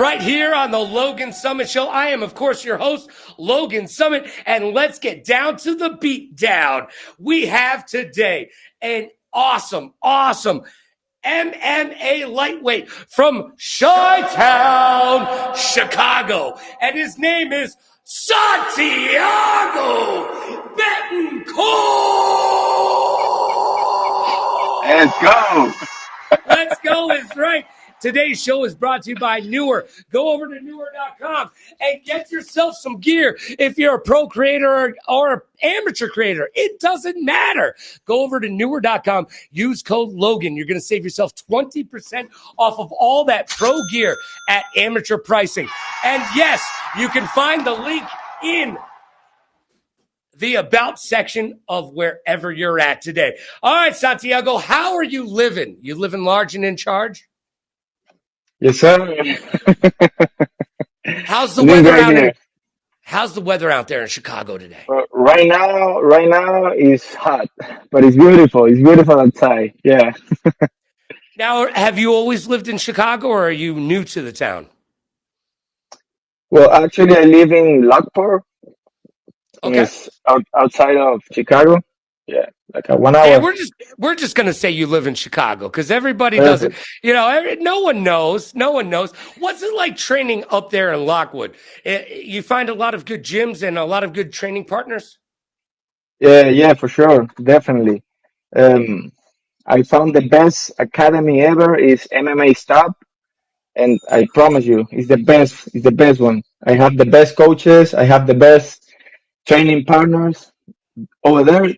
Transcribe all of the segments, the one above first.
right here on the Logan Summit Show. I am, of course, your host, Logan Summit, and let's get down to the beat down. We have today an awesome MMA lightweight from Chi-Town, Chicago, and his name is Santiago Betancourt. Let's go. Let's go is right. Today's show is brought to you by Newer. Go over to newer.com and get yourself some gear. If you're a pro creator or amateur creator, it doesn't matter. Go over to newer.com. Use code Logan. You're going to save yourself 20% off of all that pro gear at amateur pricing. And yes, you can find the link in the about section of wherever you're at today. All right, Santiago, how are you living? You living large and in charge? Yes, sir. How's the weather out there? How's the weather out there in Chicago today? Right now it's hot, but it's beautiful. It's beautiful outside. Yeah. Now, have you always lived in Chicago, or are you new to the town? Well, actually, I live in Lockport. Okay. It's outside of Chicago. Yeah, like a 1 hour. Hey, we're just gonna say you live in Chicago because everybody doesn't. You know, no one knows. No one knows. What's it like training up there in Lockwood? You find a lot of good gyms and a lot of good training partners. Yeah, for sure, definitely. I found the best academy ever is MMA Stop, and I promise you, it's the best. It's the best one. I have the best coaches. I have the best training partners over there.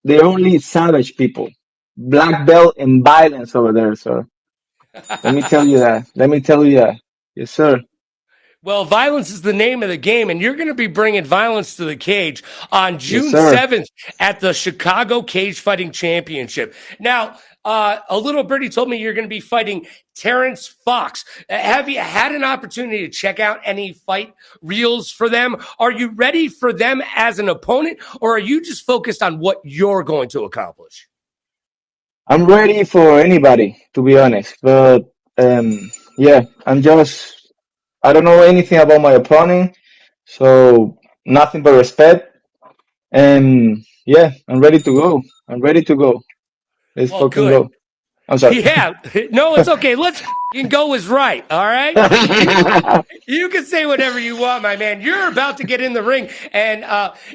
They're only savage people, black belt and violence over there. So let me tell you that. Let me tell you that. Yes, sir. Well, violence is the name of the game, and you're going to be bringing violence to the cage on Yes, June sir. 7th at the Chicago Cage Fighting Championship. Now, a little birdie told me you're going to be fighting Terrence Fox. Have you had an opportunity to check out any fight reels for them? Are you ready for them as an opponent, or are you just focused on what you're going to accomplish? I'm ready for anybody, to be honest. But yeah, I don't know anything about my opponent, so nothing but respect. And yeah, I'm ready to go. I'm ready to go. Let's Well, fucking good. go. I'm sorry. Yeah. No, it's okay. Let's fucking go is right. All right. You can say whatever you want, my man. You're about to get in the ring and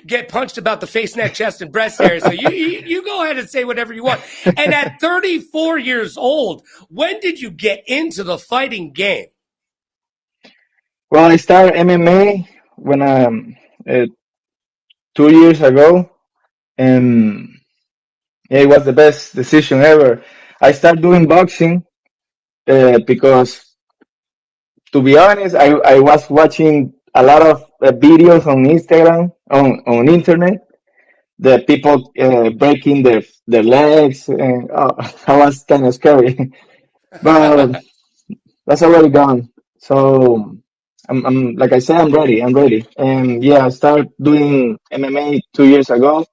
get punched about the face, neck, chest, and breast area. So you go ahead and say whatever you want. And at 34 years old, when did you get into the fighting game? Well, I started MMA when 2 years ago, and yeah, it was the best decision ever. I started doing boxing because, to be honest, I was watching a lot of videos on Instagram, on internet, the people breaking their legs, and that was kind of scary. But that's already gone. So I'm like I said, I'm ready. I'm ready. And yeah, I started doing MMA 2 years ago,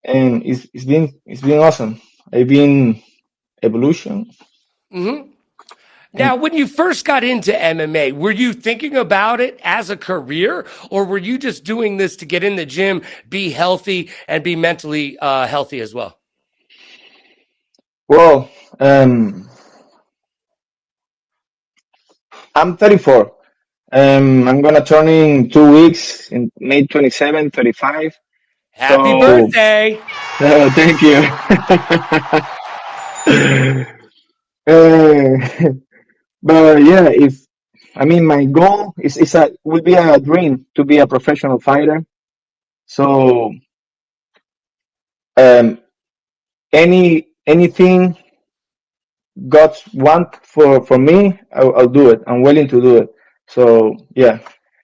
and it's been awesome. I've been evolution. Mm-hmm. Now, when you first got into MMA, were you thinking about it as a career, or were you just doing this to get in the gym, be healthy, and be mentally healthy as well? Well, I'm 34. I'm gonna turn in 2 weeks in May 27, 35. Happy So, birthday. thank you. Uh, but yeah, if I mean my goal is would be a dream to be a professional fighter. So um, anything God want for me, I'll do it. I'm willing to do it. So yeah,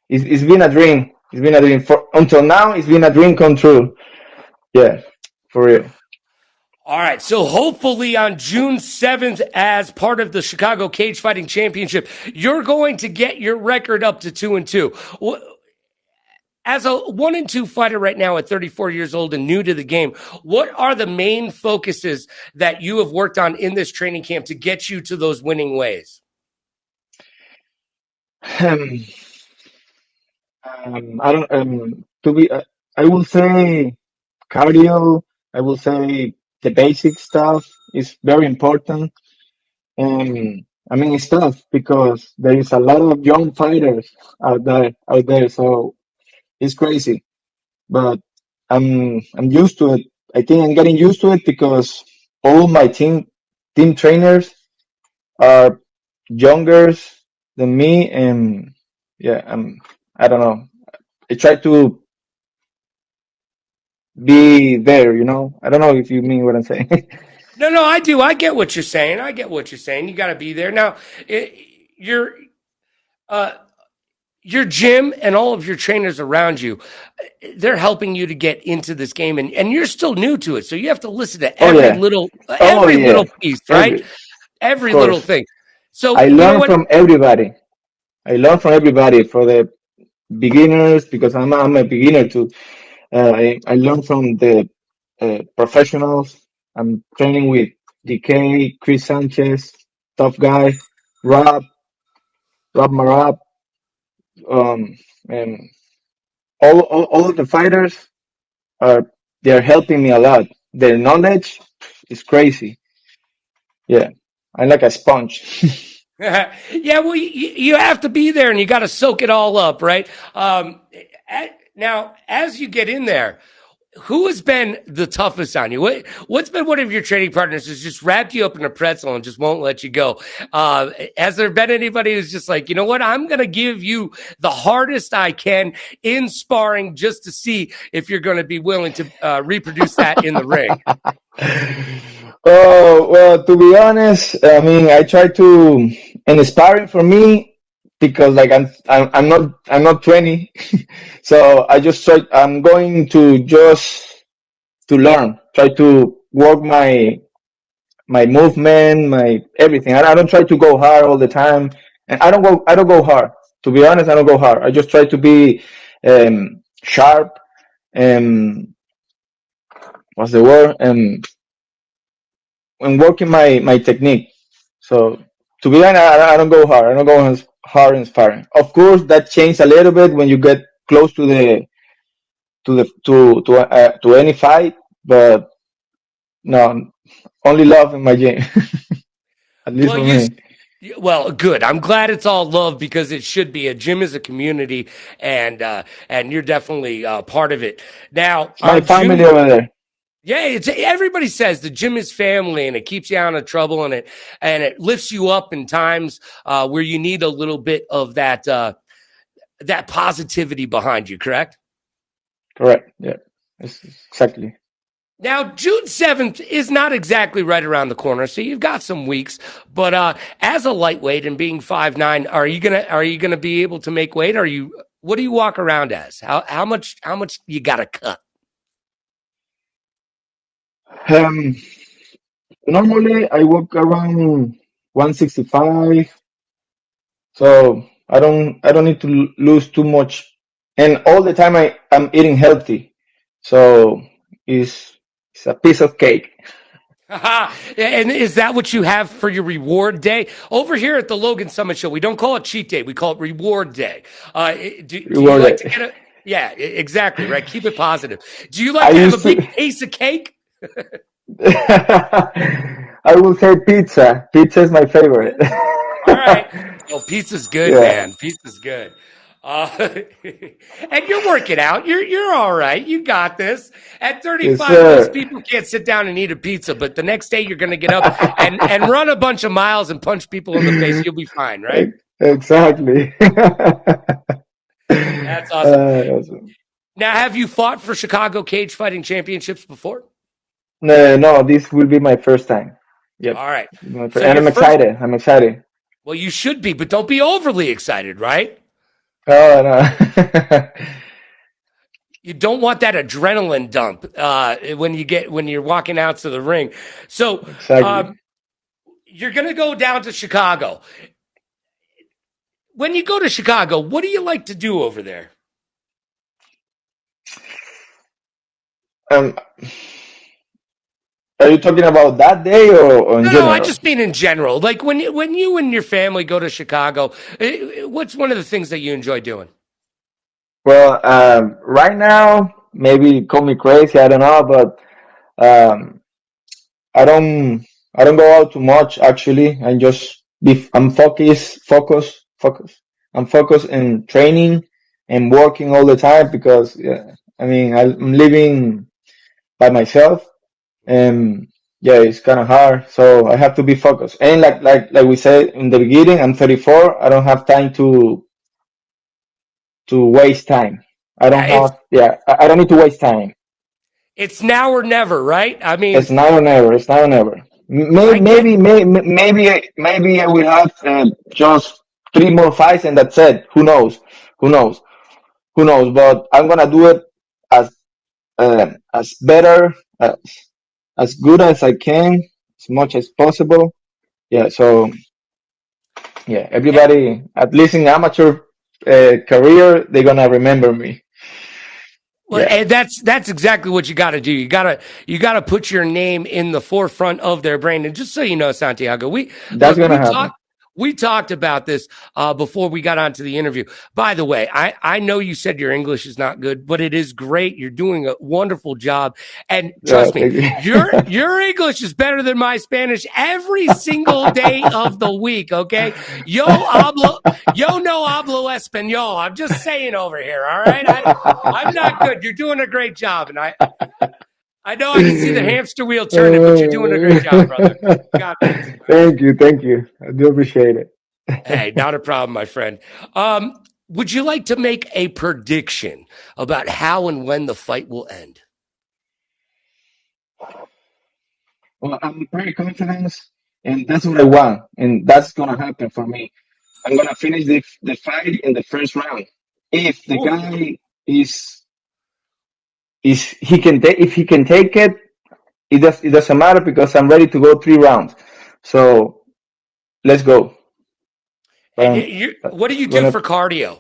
it's been a dream. It's been a dream for until now. It's been a dream come true. Yeah, for real. All right. So hopefully on June 7th, as part of the Chicago Cage Fighting Championship, you're going to get your record up to 2-2. As a 1-2 fighter right now at 34 years old and new to the game, what are the main focuses that you have worked on in this training camp to get you to those winning ways? Um, I don't. To be, I will say cardio. I will say the basic stuff is very important. I mean, it's tough because there is a lot of young fighters out there. So it's crazy, but I'm used to it. I think I'm getting used to it because all my team trainers are younger than me, and yeah, I don't know. I try to be there, you know. I don't know if you mean what I'm saying. No, no, I do. I get what you're saying. I get what you're saying. You got to be there. Now, it, your uh, your gym and all of your trainers around you, they're helping you to get into this game, and you're still new to it. So you have to listen to Oh yeah, oh every yeah, little piece, right? every of Every little course. thing. So I you know learn what? from everybody. I learn from everybody for the beginners because I'm a beginner too. I learn from the professionals. I'm training with DK, Chris Sanchez, tough guy, Rob, Rob Marab, and all of the fighters are they're helping me a lot. Their knowledge is crazy. Yeah, I'm like a sponge. Yeah, well, you have to be there and you got to soak it all up, right? Now, as you get in there, who has been the toughest on you? What's been one of your training partners who's just wrapped you up in a pretzel and just won't let you go? Has there been anybody who's just like, you know what, I'm going to give you the hardest I can in sparring just to see if you're going to be willing to reproduce that in the ring? Oh, well, to be honest, I mean, I try to, and sparring for me, because like I'm not 20, so I just try, I'm going to just to learn, try to work my movement, my everything. I don't try to go hard all the time, and I don't go hard. To be honest, I don't go hard. I just try to be sharp and what's the word? And working my technique. So to be honest, I don't go hard. I don't go as hard in sparring. Of course, that changes a little bit when you get close to any fight, but no, only love in my gym, at least Well, for me. well, good. I'm glad it's all love because it should be. A gym is a community, and you're definitely part of it. Now, It's my family June, over there. yeah, it's everybody says the gym is family, and it keeps you out of trouble, and it lifts you up in times where you need a little bit of that positivity behind you. Correct? Correct. Yeah, it's exactly. Now, June 7th is not exactly right around the corner, so you've got some weeks. But as a lightweight and being 5'9", are you gonna be able to make weight? Are you what do you walk around as? How much you gotta cut? Um, Normally I walk around 165, so I don't need to lose too much, and all the time I'm eating healthy, so it's a piece of cake. And is that what you have for your reward day? Over here at the Logan Summit Show, we don't call it cheat day, we call it reward day. Do you Reward like to it. get a yeah, exactly, right? Keep it positive. Do you like I to have a used big to. piece of cake? I will say pizza. Pizza is my favorite. All right. Well, pizza's good, Yeah. man. Pizza's good. Uh, and you're working out. You're all right. You got this. At Yes, 35, most sir. people can't sit down and eat a pizza, but the next day you're going to get up and run a bunch of miles and punch people in the face. You'll be fine, right? Exactly. That's awesome. Awesome. Now, have you fought for Chicago cage fighting championships before? No, no, this will be my first time. Yep. All right. So And your I'm first, excited. I'm excited. well, you should be, but don't be overly excited, right? Oh, no. You don't want that adrenaline dump when you're walking out to the ring. So Exactly. you're going to go down to Chicago. When you go to Chicago, what do you like to do over there? Um, Are you talking about that day or in No, I general? just mean in general. Like when you and your family go to Chicago, what's one of the things that you enjoy doing? Well, right now, maybe call me crazy, I don't know, but um, I don't I don't go out too much actually. I'm focused. I'm focused in training and working all the time because yeah, I mean I'm living by myself and yeah, it's kind of hard. So I have to be focused. And like we said in the beginning, I'm 34. I don't have time to waste time. Yeah, I don't need to waste time. it's now or never, right? I mean, It's now or never. It's now or never. I get Maybe I will have just three more fights and that's it. Who knows? Who knows? Who knows? But I'm gonna do it as as better, as good as I can, as much as possible. Yeah. So yeah, everybody, at least in amateur career, they're gonna remember me. well, Yeah, and that's exactly what you got to do. You got to put your name in the forefront of their brain. And just so you know, Santiago, we that's look, gonna we happen. talked. We talked about this before we got onto the interview. By the way, I know you said your English is not good, but it is great. You're doing a wonderful job, and trust me, Thank you. your English is better than my Spanish every single day of the week. Okay, yo no hablo español. I'm just saying over here. All right, I'm not good. You're doing a great job, and I know I can see the hamster wheel turning, but you're doing a great job, brother. God bless. Thank you. I do appreciate it. Hey, not a problem, my friend. Would you like to make a prediction about how and when the fight will end? Well, I'm very confident, and that's what I want, and that's gonna happen for me. I'm gonna finish the fight in the first round. If the Ooh. guy is if he can take it, it doesn't matter because I'm ready to go 3 rounds. So let's go. But And I'm what do you do gonna for cardio?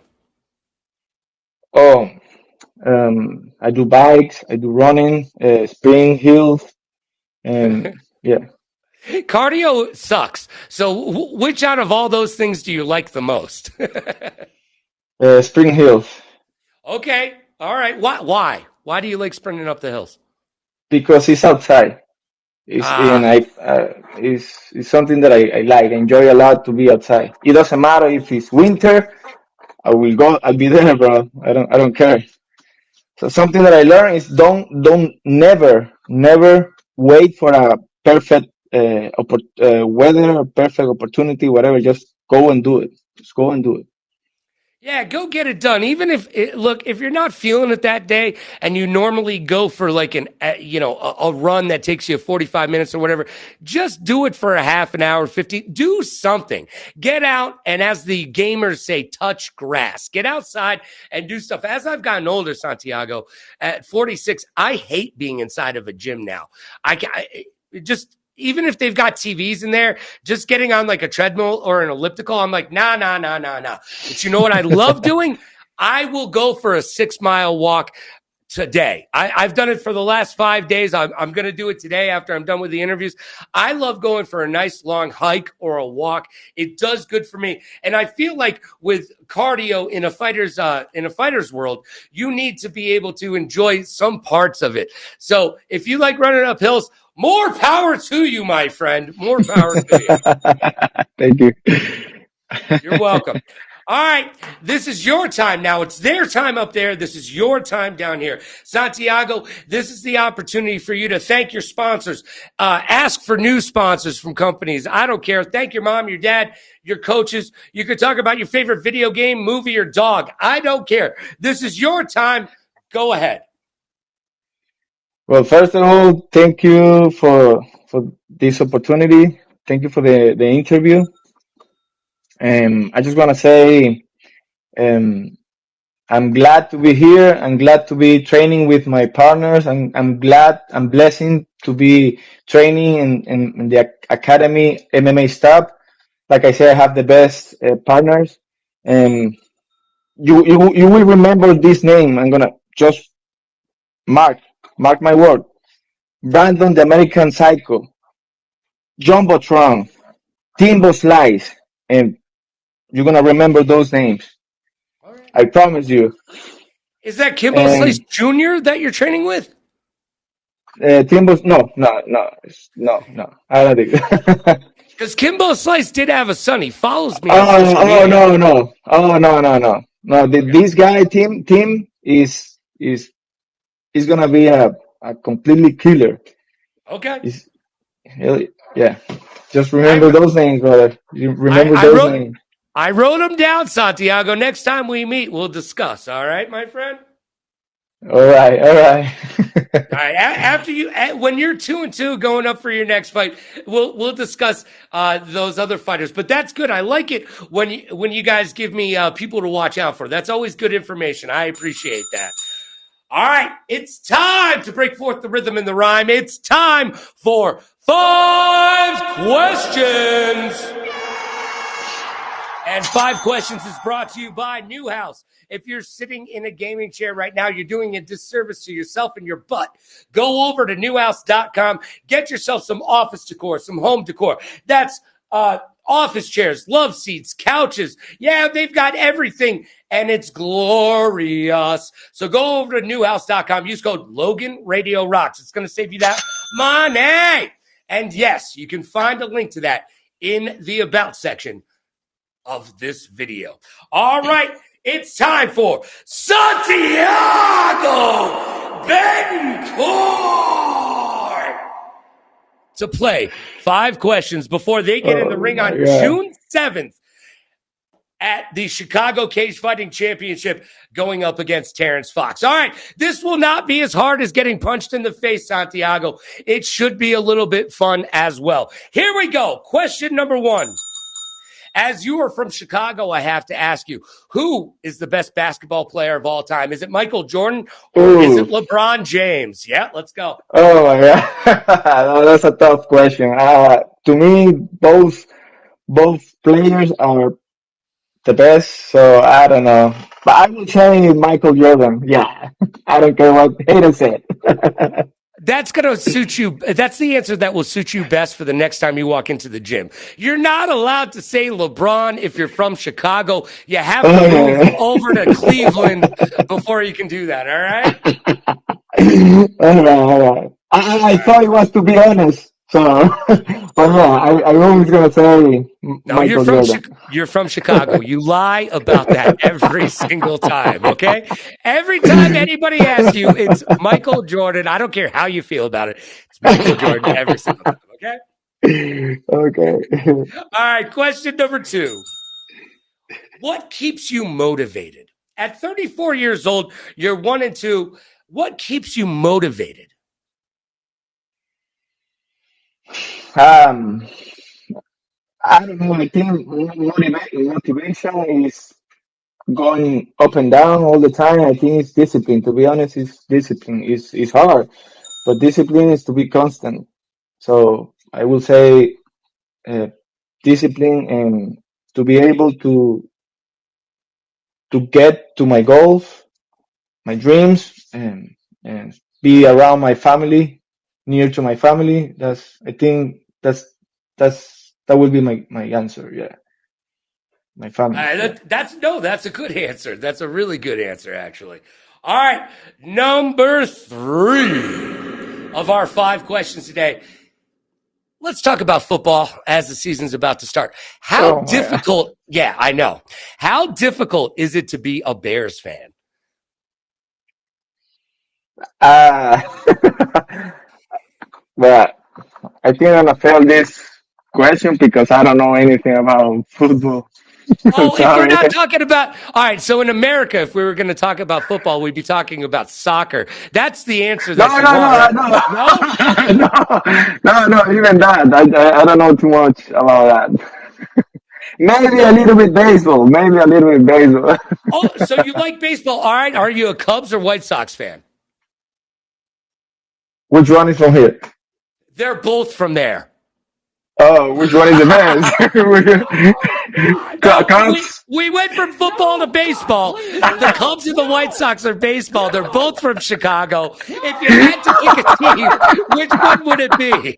oh I do bikes, I do running, spring hills, and yeah, Cardio sucks. So, which out of all those things do you like the most? spring hills Okay, all right. Why? Why do you like sprinting up the hills? because it's outside. It's and Ah, it's something that I like. I enjoy a lot to be outside. It doesn't matter if it's winter. I will go. I'll be there, bro. I don't care. So something that I learned is don't never wait for a perfect weather, a perfect opportunity, whatever. Just go and do it. Just go and do it. yeah, go get it done. Even look, if you're not feeling it that day, and you normally go for like a run that takes you 45 minutes or whatever, just do it for a half an hour, 50. Do something. Get out and, as the gamers say, touch grass. Get outside and do stuff. As I've gotten older, Santiago, at 46, I hate being inside of a gym now. Just, even if they've got TVs in there, just getting on like a treadmill or an elliptical, I'm like, nah, nah, nah, nah, nah. But you know what I love doing? I will go for a 6 mile walk today. I've done it for the last 5 days. I'm going to do it today after I'm done with the interviews. I love going for a nice long hike or a walk. It does good for me. And I feel like with cardio in a fighter's world, you need to be able to enjoy some parts of it. So if you like running up hills, more power to you, my friend. More power to you. Thank you. You're welcome. All right, this is your time now. It's their time up there. This is your time down here. Santiago, this is the opportunity for you to thank your sponsors. Ask for new sponsors from companies. I don't care. Thank your mom, your dad, your coaches. You could talk about your favorite video game, movie, or dog. I don't care. This is your time. Go ahead. Well, first of all, thank you for this opportunity. Thank you for the interview. I just want to say um, I'm glad to be here. I'm glad to be training with my partners. I'm blessing to be training in the academy MMA staff. Like I said, I have the best partners. And you will remember this name. I'm gonna just mark mark my word. Brandon the American Psycho, Jumbotron, Timbo Slice, and you're gonna remember those names. All right. I promise you. Is that Kimbo Slice And Jr. that you're training with? Timbo's no. I don't think. Because Kimbo Slice did have a son. He follows me on Oh, social oh media. no, no. Oh no. Okay. This guy, Tim is gonna be a completely killer. Okay. He's, yeah. Just I, remember those names, brother. You I, remember I those wrote names. I wrote them down, Santiago. Next time we meet, we'll discuss. All right, my friend? All right, all right. All right. After you, when you're 2-2 going up for your next fight, we'll discuss those other fighters. But that's good. I like it when you guys give me people to watch out for. That's always good information. I appreciate that. All right, it's time to break forth the rhythm and the rhyme. It's time for 5 questions. And 5 questions is brought to you by Newhouse. If you're sitting in a gaming chair right now, you're doing a disservice to yourself and your butt. Go over to newhouse.com. Get yourself some office decor, some home decor. That's office chairs, love seats, couches. Yeah, they've got everything, and it's glorious. So go over to newhouse.com. Use code Logan Radio Rocks. It's going to save you that money. And yes, you can find a link to that in the About section of this video. All right, it's time for Santiago Betancourt to play 5 questions before they get in the ring on June 7th at the Chicago Cage Fighting Championship going up against Terrence Fox. All right, this will not be as hard as getting punched in the face, Santiago. It should be a little bit fun as well. Here we go. Question number 1. As you are from Chicago, I have to ask you, who is the best basketball player of all time? Is it Michael Jordan or is it LeBron James? Yeah, let's go. Oh my God, no, that's a tough question. To me, both players are the best, so I don't know. But I will say Michael Jordan. Yeah, I don't care what haters say. That's going to suit you. That's the answer that will suit you best for the next time you walk into the gym. You're not allowed to say LeBron if you're from Chicago. You have to move over to Cleveland before you can do that. All right? All right. I thought it was to be honest. So, but yeah, I was gonna say Michael Jordan. You're from Chicago. You lie about that every single time, okay? Every time anybody asks you, it's Michael Jordan. I don't care how you feel about it. It's Michael Jordan every single time, okay? Okay. All right, question number 2. What keeps you motivated? At 34 years old, you're 1-2. What keeps you motivated? I don't know. I think motivation is going up and down all the time. I think it's discipline. To be honest, it's discipline. It's hard, but discipline is to be constant. So I will say discipline and to be able to get to my goals, my dreams, and be around my family, near to my family. I think that will be my answer. Yeah, my family. That's a good answer. That's a really good answer, actually. All right, number 3 of our 5 questions today. Let's talk about football as the season's about to start. How difficult? Yeah, I know. How difficult is it to be a Bears fan? But I think I'm gonna fail this question because I don't know anything about football. Oh, if we're Sorry. not talking about, all right, so in America, if we were going to talk about football, we'd be talking about soccer. That's the answer that you want, right? No, even that. I don't know too much about that. Maybe a little bit baseball. Oh, so you like baseball. All right. Are you a Cubs or White Sox fan? Which one is from here? They're both from there. Oh, which one is the best? No, Cubs. we went from football to baseball. The Cubs and the White Sox are baseball. They're both from Chicago. If you had to pick a team, which one would it be?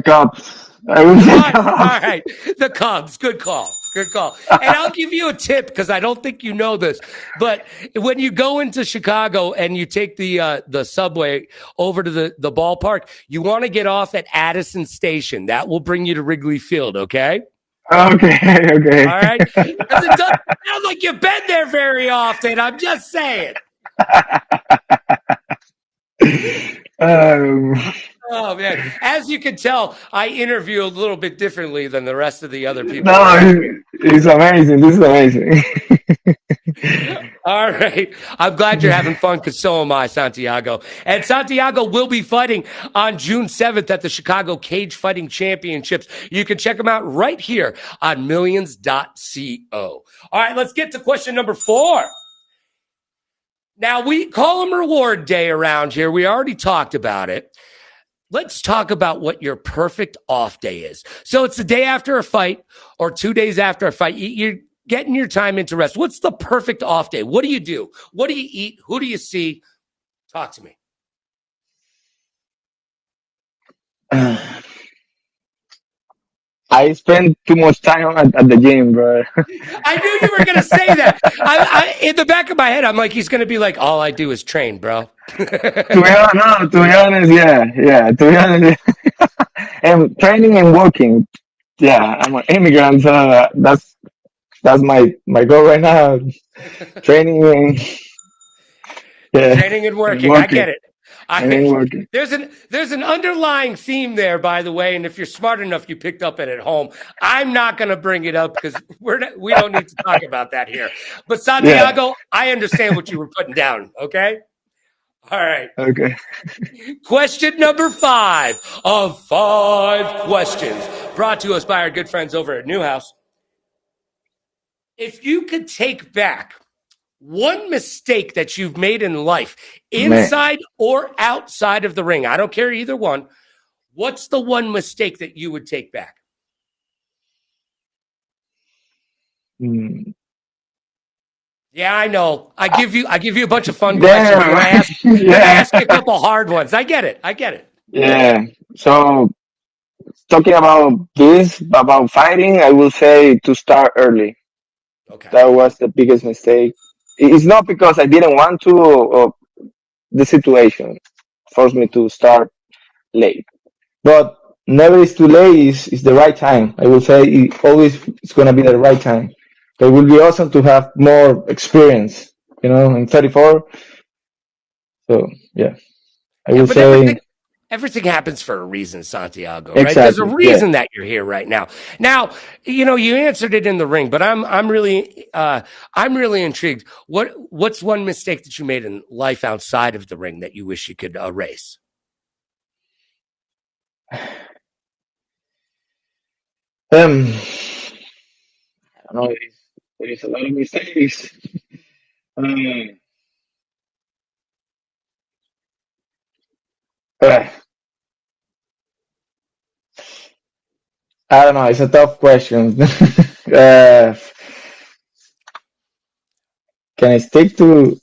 Cubs. I will say All Cubs. right. The Cubs. Good call. Good call. And I'll give you a tip because I don't think you know this. But when you go into Chicago and you take the subway over to the ballpark, you want to get off at Addison Station. That will bring you to Wrigley Field, okay? Okay. All right. Because it doesn't sound like you've been there very often. I'm just saying. Um, Oh, man. As you can tell, I interview a little bit differently than the rest of the other people. no, it's amazing. This is amazing. All right. I'm glad you're having fun because so am I, Santiago. And Santiago will be fighting on June 7th at the Chicago Cage Fighting Championships. You can check them out right here on millions.co. All right, let's get to question number 4. Now, we call them reward day around here. We already talked about it. Let's talk about what your perfect off day is. So it's the day after a fight or 2 days after a fight. You're getting your time into rest. What's the perfect off day? What do you do? What do you eat? Who do you see? Talk to me. I spend too much time at the gym, bro. I knew you were going to say that. In the back of my head, I'm like, he's going to be like, all I do is train, bro. To be honest, yeah. To be honest, and training and working. Yeah, I'm an immigrant, so that's my goal right now. Training and Training and working. I get it. Working. There's an underlying theme there, by the way, and if you're smart enough, you picked up it at home. I'm not going to bring it up because we don't need to talk about that here. But Santiago, I understand what you were putting down. Okay. All right. Okay. Question number 5 of 5 questions brought to us by our good friends over at Newhouse. If you could take back one mistake that you've made in life, inside or outside of the ring, I don't care either one, what's the one mistake that you would take back? Yeah, I know. I give you a bunch of fun questions. I'm gonna ask you a couple hard ones. I get it. Yeah. So talking about fighting, I will say to start early. Okay. That was the biggest mistake. It's not because I didn't want to, or the situation forced me to start late. But never is too late is the right time. I will say it's going to be the right time. It will be awesome to have more experience, in 34. So, yeah. I will say everything happens for a reason, Santiago, exactly, right? There's a reason that you're here right now. Now, you answered it in the ring, but I'm really intrigued. What's one mistake that you made in life outside of the ring that you wish you could erase? I don't know. There is a lot of mistakes. I don't know. It's a tough question. Can I stick to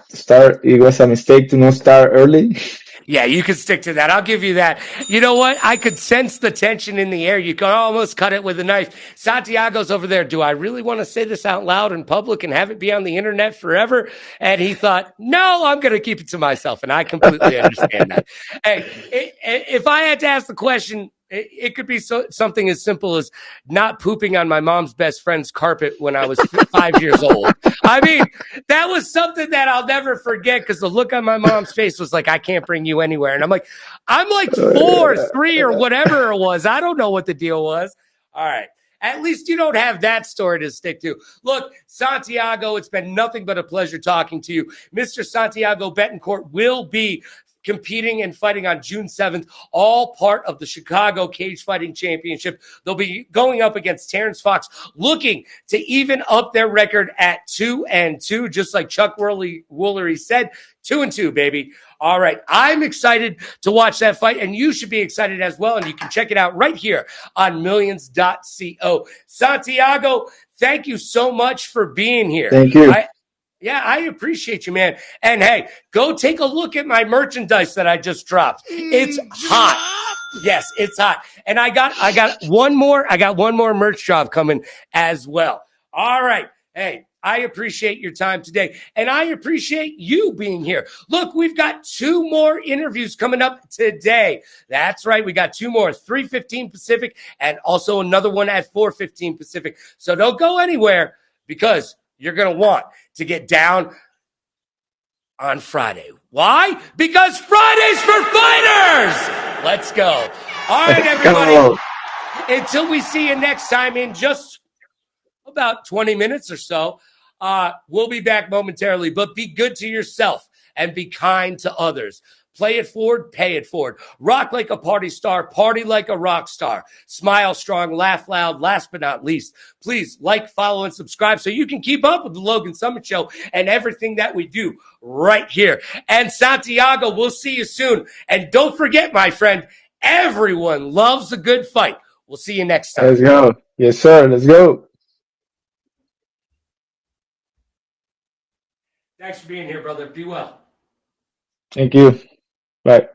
start? It was a mistake to not start early. Yeah, you can stick to that. I'll give you that. You know what? I could sense the tension in the air. You can almost cut it with a knife. Santiago's over there. Do I really want to say this out loud in public and have it be on the internet forever? And he thought, no, I'm going to keep it to myself. And I completely understand that. Hey, if I had to ask the question, it could be something as simple as not pooping on my mom's best friend's carpet when I was 5 years old. I mean, that was something that I'll never forget because the look on my mom's face was like, I can't bring you anywhere. And I'm like 4, 3 or whatever it was. I don't know what the deal was. All right. At least you don't have that story to stick to. Look, Santiago, it's been nothing but a pleasure talking to you. Mr. Santiago Betancourt will be competing and fighting on June 7th, all part of the Chicago Cage Fighting Championship. They'll be going up against Terrence Fox, looking to even up their record at 2-2, just like Chuck Woolery said. 2-2, baby. All right. I'm excited to watch that fight, and you should be excited as well. And you can check it out right here on millions.co. Santiago, thank you so much for being here. Thank you. I appreciate you, man. And hey, go take a look at my merchandise that I just dropped. It's hot. Yes, it's hot. And I got one more merch drop coming as well. All right. Hey, I appreciate your time today, and I appreciate you being here. Look, we've got 2 more interviews coming up today. That's right. We got 2 more, 3:15 Pacific, and also another one at 4:15 Pacific. So don't go anywhere, because you're going to want to get down on Friday. Why? Because Friday's for fighters. Let's go. All right, everybody. Until we see you next time in just about 20 minutes or so, we'll be back momentarily. But be good to yourself and be kind to others. Play it forward, pay it forward. Rock like a party star, party like a rock star. Smile strong, laugh loud. Last but not least, please like, follow, and subscribe so you can keep up with the Logan Summit Show and everything that we do right here. And Santiago, we'll see you soon. And don't forget, my friend, everyone loves a good fight. We'll see you next time. Let's go. Yes, sir. Let's go. Thanks for being here, brother. Be well. Thank you. Bye.